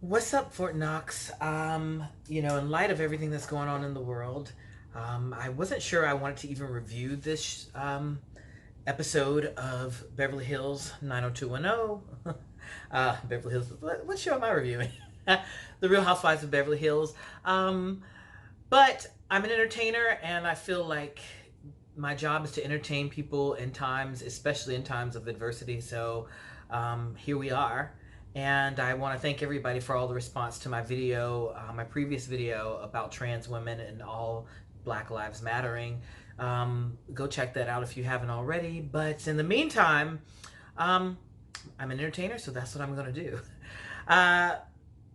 What's up, Fort Knox? In light of everything that's going on in the world, I wasn't sure I wanted to even review this episode of Beverly Hills 90210. Beverly Hills, what show am I reviewing? The Real Housewives of Beverly Hills. But I'm an entertainer, and I feel like my job is to entertain people in times, especially in times of adversity. So here we are. And I want to thank everybody for all the response to my video, my previous video about trans women and all Black Lives Mattering. Go check that out if you haven't already. But in the meantime, um, I'm an entertainer, so that's what I'm going to do. Uh,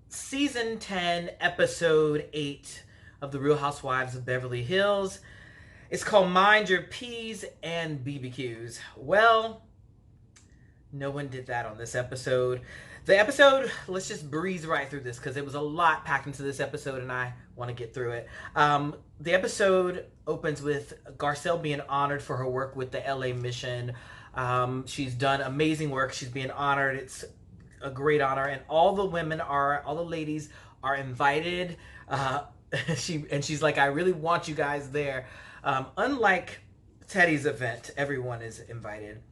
Season 10, Episode 8 of The Real Housewives of Beverly Hills. It's called Mind Your P's and BBQs. Well, no one did that on this episode. The episode, let's just breeze right through this because it was a lot packed into this episode and I want to get through it. The episode opens with Garcelle being honored for her work with the LA mission. She's done amazing work. She's being honored. It's a great honor, and all the ladies are invited. She's like, I really want you guys there. Unlike Teddi's event, everyone is invited.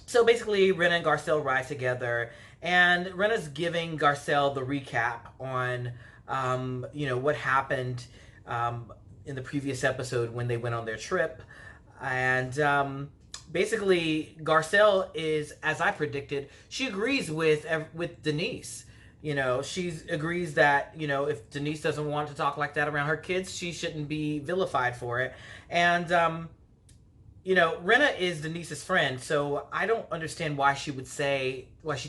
So basically, Rinna and Garcelle ride together, and Rinna's giving Garcelle the recap on, what happened in the previous episode when they went on their trip, and basically, Garcelle is, as I predicted, she agrees with Denise. She agrees that if Denise doesn't want to talk like that around her kids, she shouldn't be vilified for it, and Rinna is Denise's friend, so I don't understand why she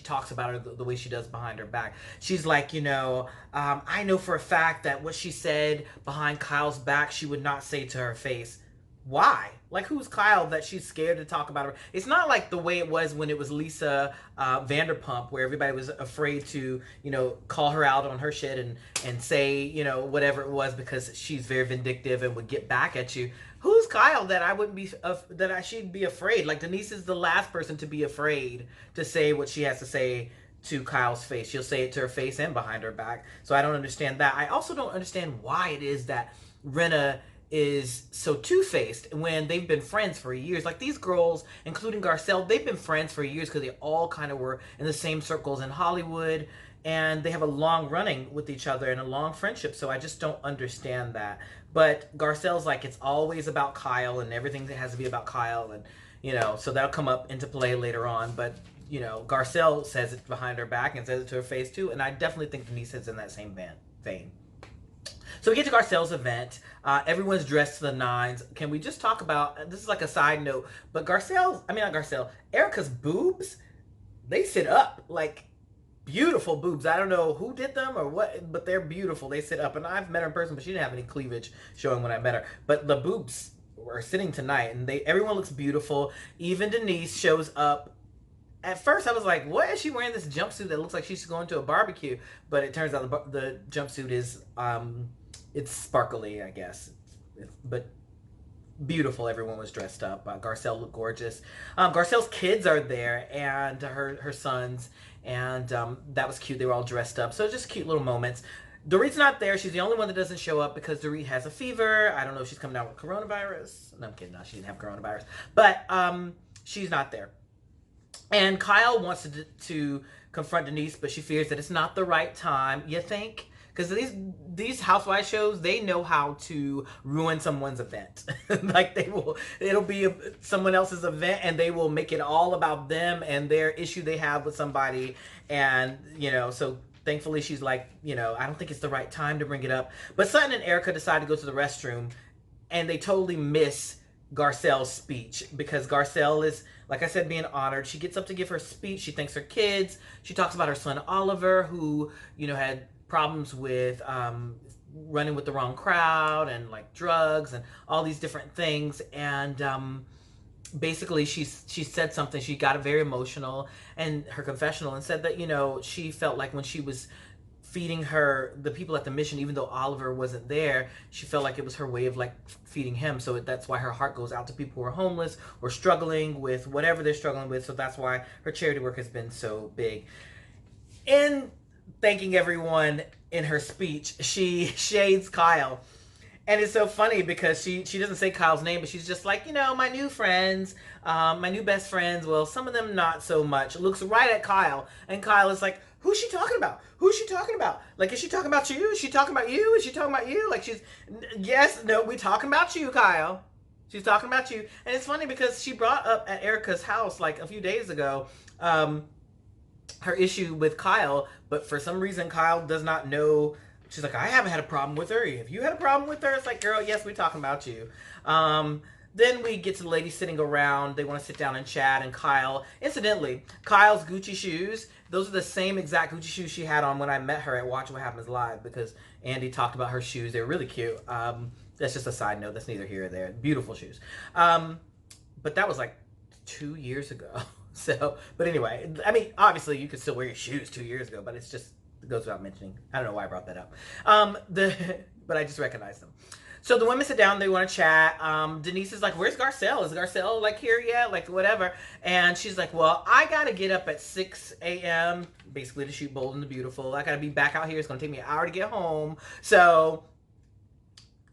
talks about her the way she does behind her back. She's like, I know for a fact that what she said behind Kyle's back, she would not say to her face. Why? Like, who's Kyle that she's scared to talk about her? It's not like the way it was when it was Lisa Vanderpump, where everybody was afraid to, call her out on her shit and say, whatever it was because she's very vindictive and would get back at you. Who's Kyle that I wouldn't be that I should be afraid? Like, Denise is the last person to be afraid to say what she has to say to Kyle's face. She'll say it to her face and behind her back. So I don't understand that. I also don't understand why it is that Rinna is so two-faced when they've been friends for years. Like, these girls, including Garcelle, they've been friends for years because they all kind of were in the same circles in Hollywood, and they have a long running with each other and a long friendship. So I just don't understand that. But Garcelle's like, it's always about Kyle, and everything has to be about Kyle, and so that'll come up into play later on. But Garcelle says it behind her back and says it to her face too, and I definitely think Denise is in that same vein. So we get to Garcelle's event. Everyone's dressed to the nines. Can we just talk about, this is like a side note, but not Garcelle, Erica's boobs, they sit up. Like, beautiful boobs. I don't know who did them or what, but they're beautiful. They sit up. And I've met her in person, but she didn't have any cleavage showing when I met her. But the boobs were sitting tonight, and everyone looks beautiful. Even Denise shows up. At first, I was like, what is she wearing this jumpsuit that looks like she's going to a barbecue? But it turns out the jumpsuit is, it's sparkly, I guess. But beautiful. Everyone was dressed up. Garcelle looked gorgeous. Garcelle's kids are there, and her sons, and that was cute. They were all dressed up. So just cute little moments. Dorit's not there. She's the only one that doesn't show up because Dorit has a fever. I don't know if she's coming down with coronavirus. No, I'm kidding. No, she didn't have coronavirus. But she's not there. And Kyle wants to confront Denise, but she fears that it's not the right time. You think? Because these housewife shows, they know how to ruin someone's event. Like, it'll be someone else's event, and they will make it all about them and their issue they have with somebody. And so thankfully she's like, I don't think it's the right time to bring it up. But Sutton and Erica decide to go to the restroom, and they totally miss Garcelle's speech because Garcelle is, like I said, being honored. She gets up to give her speech. She thanks her kids. She talks about her son Oliver, who had problems with running with the wrong crowd and like drugs and all these different things. And basically, she said something. She got very emotional in her confessional and said that she felt like when she was feeding the people at the mission, even though Oliver wasn't there, she felt like it was her way of like feeding him. So that's why her heart goes out to people who are homeless or struggling with whatever they're struggling with. So that's why her charity work has been so big. In thanking everyone in her speech, she shades Kyle. And it's so funny because she doesn't say Kyle's name, but she's just like, my new friends, my new best friends. Well, some of them not so much. Looks right at Kyle, and Kyle is like, "Who's she talking about? Who's she talking about? Like, is she talking about you? Is she talking about you? Is she talking about you? Like, yes, no, we talking about you, Kyle. She's talking about you." And it's funny because she brought up at Erica's house like a few days ago. Her issue with Kyle, but for some reason Kyle does not know. She's like, I haven't had a problem with her. Have you had a problem with her? It's like, girl, yes, we're talking about you. Then we get to the ladies sitting around. They want to sit down and chat. And Kyle, incidentally, Kyle's Gucci shoes, those are the same exact Gucci shoes she had on when I met her at Watch What Happens Live, because Andy talked about her shoes. They're really cute. That's just a side note. That's neither here or there. Beautiful shoes. But that was like 2 years ago. So, but anyway, I mean, obviously you could still wear your shoes 2 years ago, but it goes without mentioning. I don't know why I brought that up. But I just recognized them. So the women sit down, they want to chat. Denise is like, where's Garcelle? Is Garcelle like here yet? Like whatever. And she's like, well, I got to get up at 6 a.m. basically to shoot Bold and the Beautiful. I got to be back out here. It's going to take me an hour to get home. So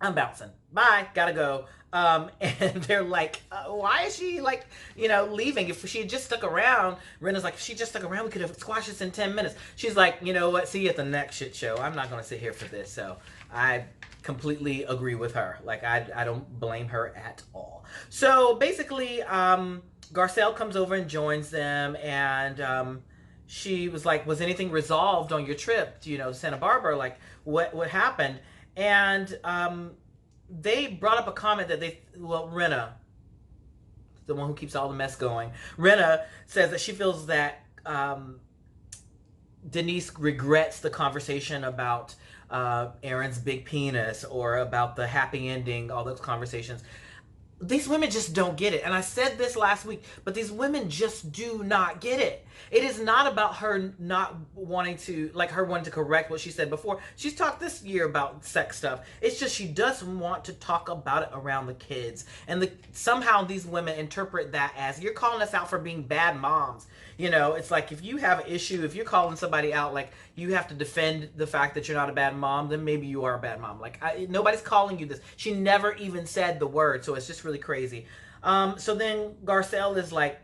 I'm bouncing. Bye. Gotta go. And they're like, why is she like, leaving? If she had just stuck around, Rena's like, if she just stuck around, we could have squashed this in 10 minutes. She's like, you know what? See you at the next shit show. I'm not going to sit here for this. So I completely agree with her. Like, I don't blame her at all. So basically, Garcelle comes over and joins them. And, she was like, was anything resolved on your trip to, Santa Barbara? Like, what happened? And, they brought up a comment that Rena, the one who keeps all the mess going, Rena says that she feels that Denise regrets the conversation about Aaron's big penis or about the happy ending, all those conversations. These women just don't get it. And I said this last week, but these women just do not get it. It is not about her not wanting to, like her wanting to correct what she said before. She's talked this year about sex stuff. It's just she doesn't want to talk about it around the kids. And somehow these women interpret that as, you're calling us out for being bad moms. It's like, if you have an issue, if you're calling somebody out, like you have to defend the fact that you're not a bad mom, then maybe you are a bad mom. Like, nobody's calling you this. She never even said the word, so it's just really crazy. So then Garcelle is like,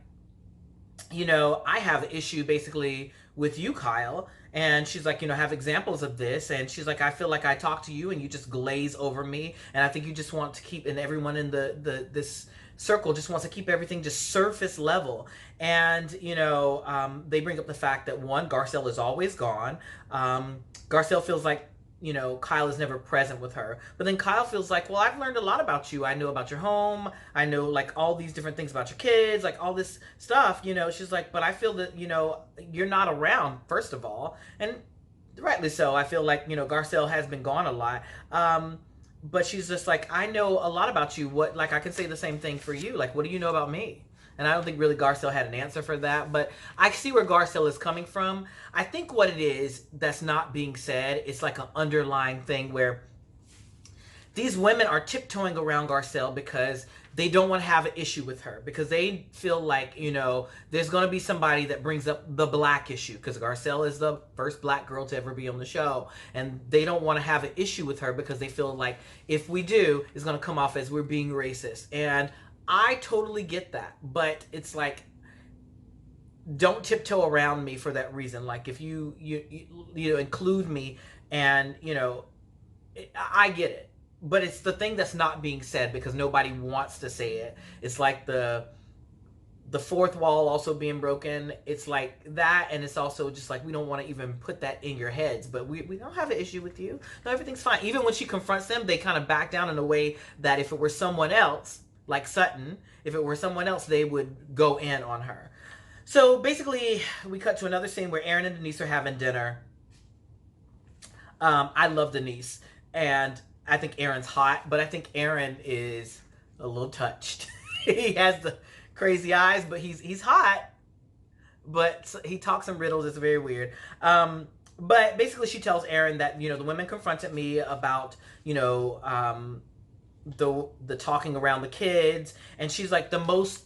I have an issue basically with you, Kyle. And she's like, I have examples of this. And she's like, I feel like I talk to you and you just glaze over me. And I think you just want to keep, and everyone in this circle just wants to keep everything just surface level. And, they bring up the fact that, one, Garcelle is always gone. Garcelle feels like, Kyle is never present with her. But then Kyle feels like, well, I've learned a lot about you. I know about your home. I know, like, all these different things about your kids, like, all this stuff, She's like, but I feel that, you're not around, first of all. And rightly so. I feel like, Garcelle has been gone a lot. But she's just like, I know a lot about you. Like, I can say the same thing for you. Like, what do you know about me? And I don't think really Garcelle had an answer for that. But I see where Garcelle is coming from. I think what it is that's not being said, it's like an underlying thing where these women are tiptoeing around Garcelle because they don't want to have an issue with her. Because they feel like, there's going to be somebody that brings up the black issue. Because Garcelle is the first black girl to ever be on the show. And they don't want to have an issue with her because they feel like if we do, it's going to come off as we're being racist. And I totally get that, but it's like, don't tiptoe around me for that reason. Like, if you include me, and I get it, but it's the thing that's not being said because nobody wants to say it. It's like the fourth wall also being broken. It's like that, and it's also just like, we don't want to even put that in your heads, but we don't have an issue with you. No, everything's fine. Even when she confronts them, they kind of back down in a way that if it were someone else, like Sutton, if it were someone else, they would go in on her. So basically, we cut to another scene where Aaron and Denise are having dinner. I love Denise, and I think Aaron's hot, but I think Aaron is a little touched. He has the crazy eyes, but he's hot, but he talks in riddles. It's very weird. But basically, she tells Aaron that, the women confronted me about, the talking around the kids, and she's like, the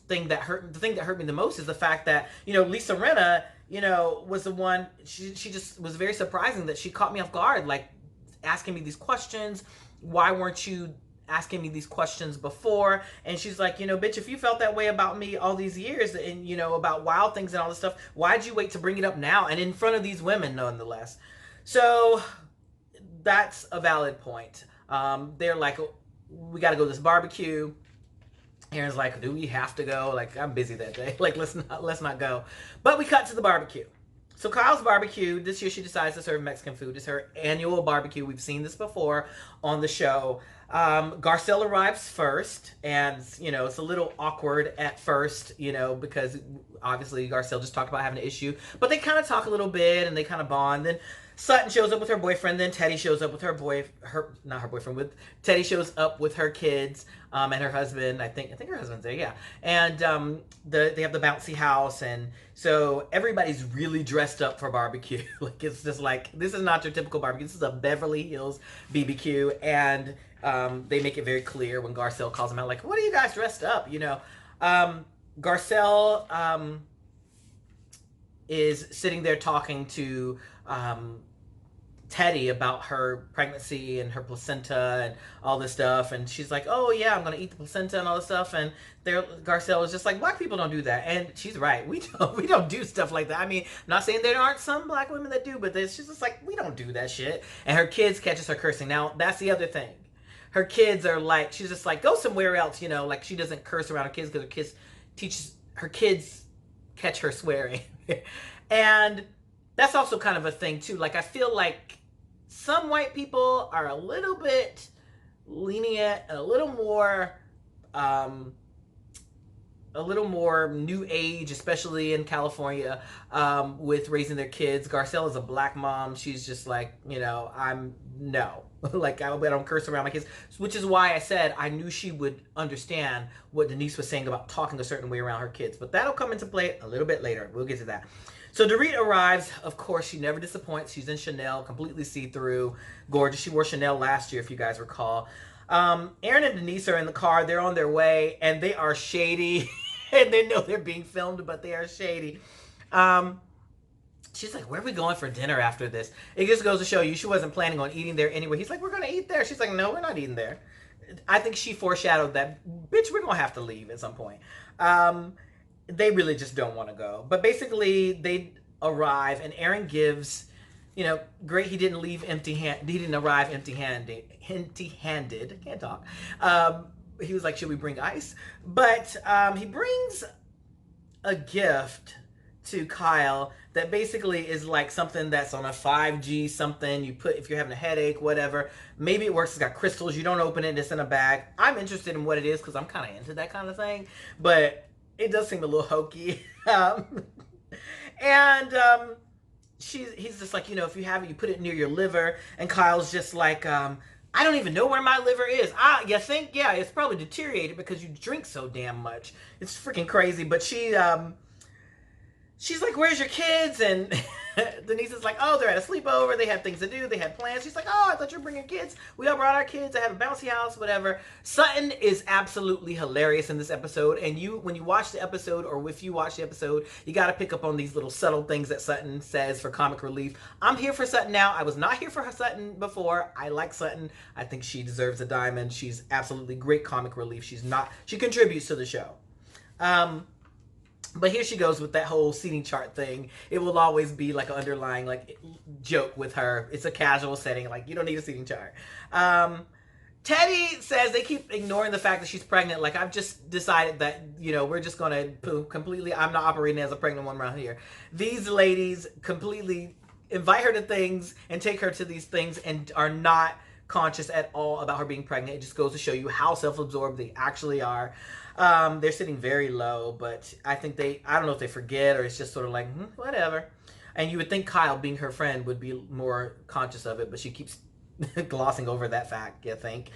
thing that hurt me the most is the fact that Lisa Rinna was the one, she just was very surprising that she caught me off guard, like asking me these questions. Why weren't you asking me these questions before? And she's like, bitch, if you felt that way about me all these years and, about wild things and all this stuff, why'd you wait to bring it up now? And in front of these women, nonetheless. So that's a valid point. They're like, we got to go to this barbecue. Aaron's like, do we have to go? Like, I'm busy that day. Like, let's not go. But we cut to the barbecue. So Kyle's barbecue, this year she decides to serve Mexican food. It's her annual barbecue. We've seen this before on the show. Garcelle arrives first, and, it's a little awkward at first, because obviously Garcelle just talked about having an issue. But they kind of talk a little bit, and they kind of bond. Then Sutton shows up with her boyfriend. Then Teddi shows up with Teddi shows up with her kids, and her husband. I think her husband's there, yeah. And they have the bouncy house, and so everybody's really dressed up for barbecue. Like, it's just like, this is not your typical barbecue. This is a Beverly Hills BBQ, and they make it very clear when Garcelle calls them out, like, what are you guys dressed up? Garcelle is sitting there talking to Teddi about her pregnancy and her placenta and all this stuff, and she's like, oh yeah, I'm gonna eat the placenta and all this stuff, and Garcelle is just like, black people don't do that. And she's right, we don't do stuff like that. I mean, I'm not saying there aren't some black women that do, but she's just like, we don't do that shit. And her kids catches her cursing. Now that's the other thing, her kids are like, she's just like, go somewhere else, like, she doesn't curse around her kids because her kids catch her swearing. And that's also kind of a thing too. Like, I feel like some white people are a little bit lenient, a little more new age, especially in California, with raising their kids. Garcelle is a black mom. She's just like, I'm no. Like, I don't curse around my kids, which is why I said I knew she would understand what Denise was saying about talking a certain way around her kids. But that'll come into play a little bit later. We'll get to that. So Dorit arrives. Of course, she never disappoints. She's in Chanel, completely see-through, gorgeous. She wore Chanel last year, if you guys recall. Aaron and Denise are in the car. They're on their way, and they are shady. And they know they're being filmed, but they are shady. She's like, where are we going for dinner after this? It just goes to show you she wasn't planning on eating there anyway. He's like, we're going to eat there. She's like, no, we're not eating there. I think she foreshadowed that, bitch, we're going to have to leave at some point. They really just don't want to go. But basically, they arrive, and Aaron gives, great, he didn't leave empty-handed. He didn't arrive empty-handed. I can't talk. He was like, should we bring ice? But he brings a gift to Kyle that basically is like something that's on a 5G something. You put, if you're having a headache, whatever. Maybe it works. It's got crystals. You don't open it. It's in a bag. I'm interested in what it is because I'm kind of into that kind of thing. But it does seem a little hokey. He's just like, if you have it, you put it near your liver. And Kyle's just like, I don't even know where my liver is. You think? Yeah, it's probably deteriorated because you drink so damn much. It's freaking crazy. But she's like, where's your kids? And Denise is like, oh, they're at a sleepover. They had things to do. They had plans. She's like, oh, I thought you were bringing kids. We all brought our kids. I have a bouncy house, whatever. Sutton is absolutely hilarious in this episode. And when you watch the episode, or if you watch the episode, you got to pick up on these little subtle things that Sutton says for comic relief. I'm here for Sutton now. I was not here for Sutton before. I like Sutton. I think she deserves a diamond. She's absolutely great comic relief. She contributes to the show. But here she goes with that whole seating chart thing. It will always be like an underlying joke with her. It's a casual setting. Like, you don't need a seating chart. Teddi says they keep ignoring the fact that she's pregnant. Like, I've just decided that, we're just going to completely, I'm not operating as a pregnant one around here. These ladies completely invite her to things and take her to these things and are not conscious at all about her being pregnant. It just goes to show you how self-absorbed they actually are. They're sitting very low, but I think I don't know if they forget or it's just sort of like, whatever. And you would think Kyle, being her friend, would be more conscious of it, but she keeps glossing over that fact, you think.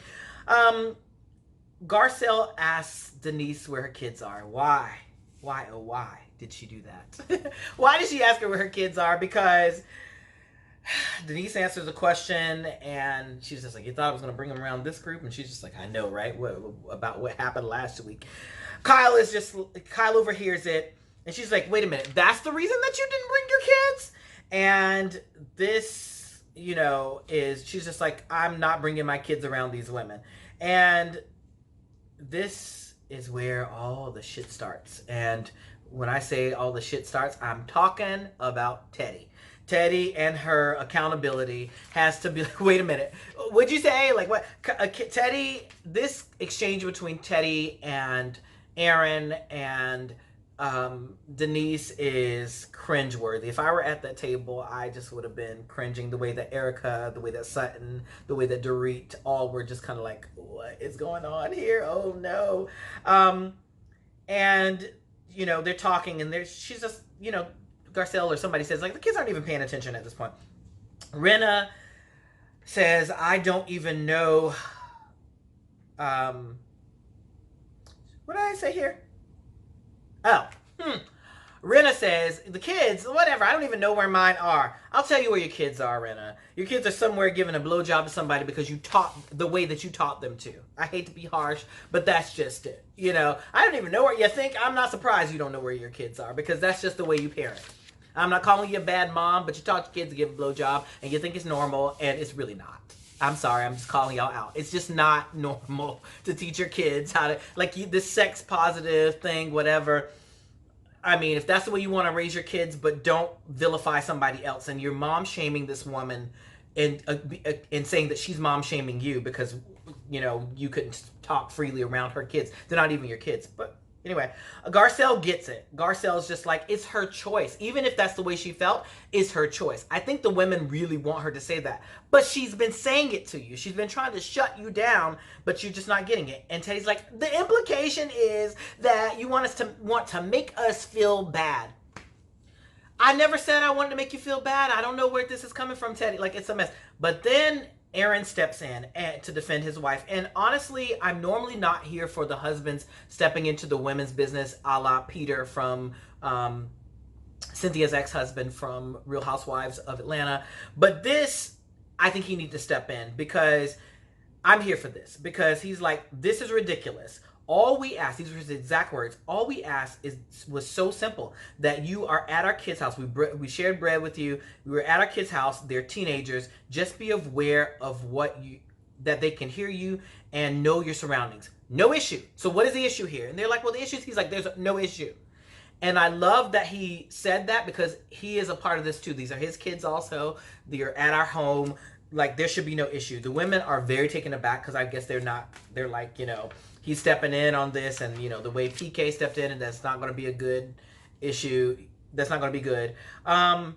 Garcelle asks Denise where her kids are. Why? Why, oh why did she do that? Why did she ask her where her kids are? Because Denise answers the question, and she's just like, you thought I was going to bring them around this group? And she's just like, I know, right? About what happened last week. Kyle overhears it. And she's like, wait a minute, that's the reason that you didn't bring your kids? And this, is, she's just like, I'm not bringing my kids around these women. And this is where all the shit starts. And when I say all the shit starts, I'm talking about Teddi. Teddi and her accountability has to be like, wait a minute, what'd you say? Like, what? Teddi, this exchange between Teddi and Aaron and Denise is cringeworthy. If I were at that table, I just would have been cringing. The way that Erica, the way that Sutton, the way that Dorit, all were just kind of like, what is going on here? Oh no. And they're talking, and she's just, Garcelle or somebody says, like, the kids aren't even paying attention at this point. Rinna says, I don't even know. What did I say here? Oh, Rinna says, the kids, whatever, I don't even know where mine are. I'll tell you where your kids are, Rinna. Your kids are somewhere giving a blowjob to somebody because you taught the way that you taught them to. I hate to be harsh, but that's just it. I don't even know where you think. I'm not surprised you don't know where your kids are, because that's just the way you parent. I'm not calling you a bad mom, but you taught your kids to give a blowjob and you think it's normal, and it's really not. I'm sorry, I'm just calling y'all out. It's just not normal to teach your kids how to, like, this sex positive thing, whatever. I mean, if that's the way you want to raise your kids, but don't vilify somebody else. And you're mom shaming this woman and saying that she's mom shaming you because, you couldn't talk freely around her kids. They're not even your kids. But anyway, Garcelle gets it. Garcelle's just like, it's her choice. Even if that's the way she felt, it's her choice. I think the women really want her to say that. But she's been saying it to you. She's been trying to shut you down, but you're just not getting it. And Teddy's like, the implication is that you want to make us feel bad. I never said I wanted to make you feel bad. I don't know where this is coming from, Teddi. Like, it's a mess. But then Aaron steps in to defend his wife. And honestly, I'm normally not here for the husbands stepping into the women's business, a la Peter from Cynthia's ex-husband from Real Housewives of Atlanta. But this, I think he needs to step in, because I'm here for this. Because he's like, this is ridiculous. All we asked, these were his exact words, all we asked was so simple, that you are at our kid's house. We shared bread with you. We were at our kid's house. They're teenagers. Just be aware of that they can hear you and know your surroundings. No issue. So what is the issue here? And they're like, well, the issue is, he's like, there's no issue. And I love that he said that, because he is a part of this too. These are his kids also. They're at our home. Like, there should be no issue. The women are very taken aback, because I guess they're like, he's stepping in on this, and the way PK stepped in, and that's not going to be a good issue. That's not going to be good. Rinna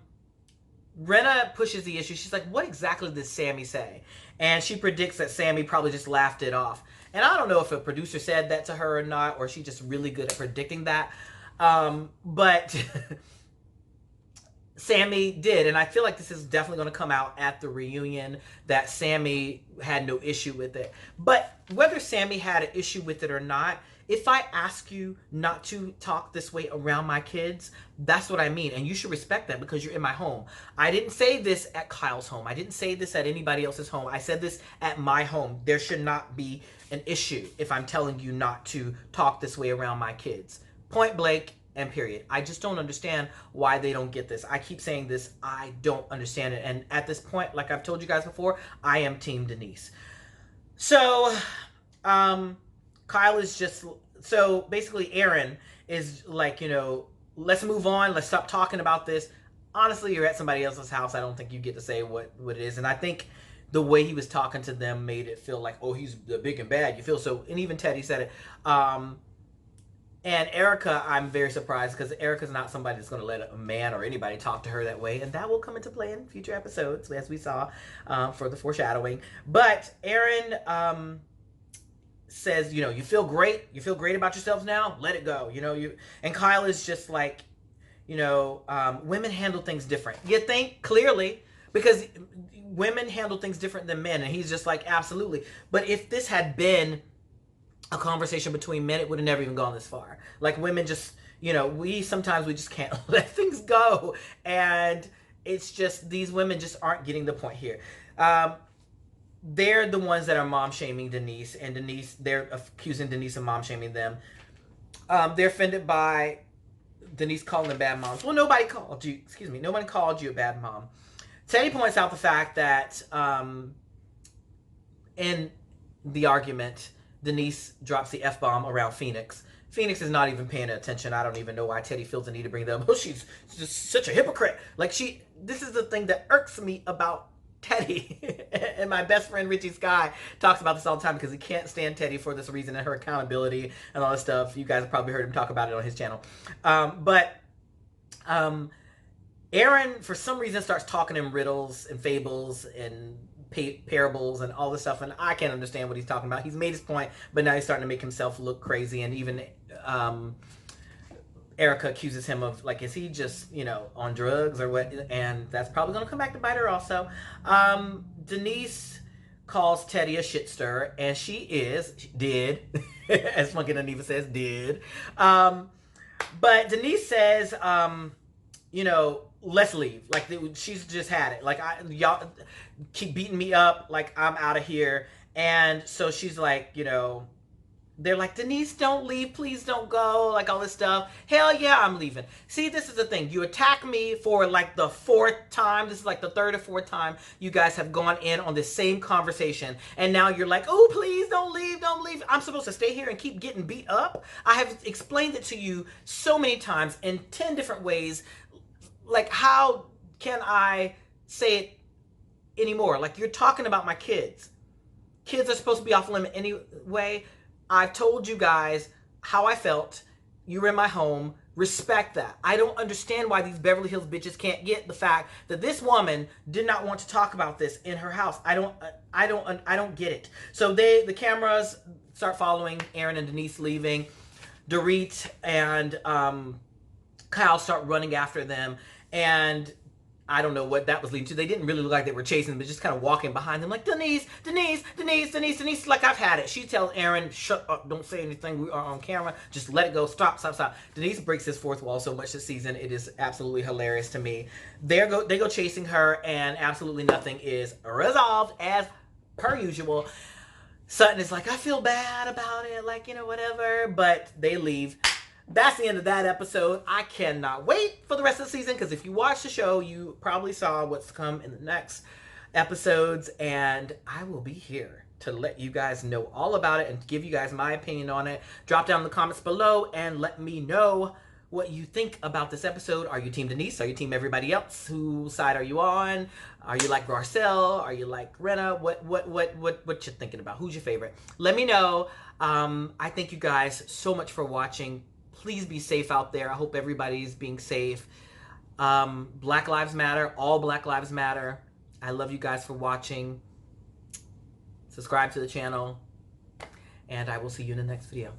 pushes the issue. She's like, what exactly did Sammy say? And she predicts that Sammy probably just laughed it off. And I don't know if a producer said that to her or not, or she's just really good at predicting that. But Sammy did, and I feel like this is definitely going to come out at the reunion, that Sammy had no issue with it. But whether Sammy had an issue with it or not, if I ask you not to talk this way around my kids, that's what I mean. And you should respect that, because you're in my home. I didn't say this at Kyle's home. I didn't say this at anybody else's home. I said this at my home. There should not be an issue if I'm telling you not to talk this way around my kids. Point blank and period. I just don't understand why they don't get this. I keep saying this. I don't understand it. And at this point, like I've told you guys before, I am Team Denise. So, Kyle is just, so basically Aaron is like, let's move on. Let's stop talking about this. Honestly, you're at somebody else's house. I don't think you get to say what it is. And I think the way he was talking to them made it feel like, oh, he's the big and bad. You feel so, and even Teddi said it. And Erica, I'm very surprised, because Erica's not somebody that's going to let a man or anybody talk to her that way. And that will come into play in future episodes, as we saw for the foreshadowing. But Aaron says, you feel great. You feel great about yourselves now. Let it go. And Kyle is just like, women handle things different. You think? Clearly. Because women handle things different than men. And he's just like, absolutely. But if this had been a conversation between men, it would have never even gone this far. Like, women just, sometimes we just can't let things go. And it's just, these women just aren't getting the point here. They're the ones that are mom-shaming Denise. And Denise, they're accusing Denise of mom-shaming them. They're offended by Denise calling them bad moms. Well, nobody called you. Excuse me. Nobody called you a bad mom. Teddi points out the fact that in the argument, Denise drops the F-bomb around Phoenix. Phoenix is not even paying attention. I don't even know why Teddi feels the need to bring them. Oh, she's just such a hypocrite. Like, this is the thing that irks me about Teddi. And my best friend Richie Sky talks about this all the time because he can't stand Teddi for this reason and her accountability and all this stuff. You guys have probably heard him talk about it on his channel. Aaron, for some reason, starts talking in riddles and fables and parables and all this stuff, and I can't understand what he's talking about. He's made his point, but now he's starting to make himself look crazy, and even Erica accuses him of, like, is he just, you know, on drugs or what? And that's probably going to come back to bite her also. Denise calls Teddi a shit stirrer, and she did, as Funky Naniva says, did. But Denise says, you know, let's leave. Like, she's just had it. Like, y'all keep beating me up. Like, I'm out of here. And so she's like, you know, they're like, Denise, don't leave. Please don't go. Like, all this stuff. Hell yeah, I'm leaving. See, this is the thing. You attack me for, like, the 4th time. This is, like, the 3rd or 4th time you guys have gone in on this same conversation. And now you're like, oh, please don't leave. Don't leave. I'm supposed to stay here and keep getting beat up? I have explained it to you so many times in 10 different ways. Like, how can I say it anymore? Like, you're talking about my kids. Kids are supposed to be off limit anyway. I've told you guys how I felt. You were in my home. Respect that. I don't understand why these Beverly Hills bitches can't get the fact that this woman did not want to talk about this in her house. I don't get it. So the cameras start following Aaron and Denise leaving. Dorit and Kyle start running after them, and I don't know what that was leading to. They didn't really look like they were chasing them, but just kind of walking behind them like, Denise, Denise, Denise, Denise, Denise. Like, I've had it. She tells Aaron, shut up, don't say anything. We are on camera. Just let it go. Stop, stop, stop. Denise breaks his 4th wall so much this season. It is absolutely hilarious to me. They go chasing her, and absolutely nothing is resolved as per usual. Sutton is like, I feel bad about it. Like, you know, whatever. But they leave. That's the end of that episode. I cannot wait for the rest of the season, because if you watch the show, you probably saw what's to come in the next episodes, and I will be here to let you guys know all about it and give you guys my opinion on it. Drop down in the comments below and let me know what you think about this episode. Are you team Denise? Are you team everybody else? Whose side are you on? Are you like Garcelle? Are you like Renna? What you thinking about? Who's your favorite? Let me know. I thank you guys so much for watching. Please be safe out there. I hope everybody's being safe. Black Lives Matter. All Black Lives Matter. I love you guys for watching. Subscribe to the channel. And I will see you in the next video.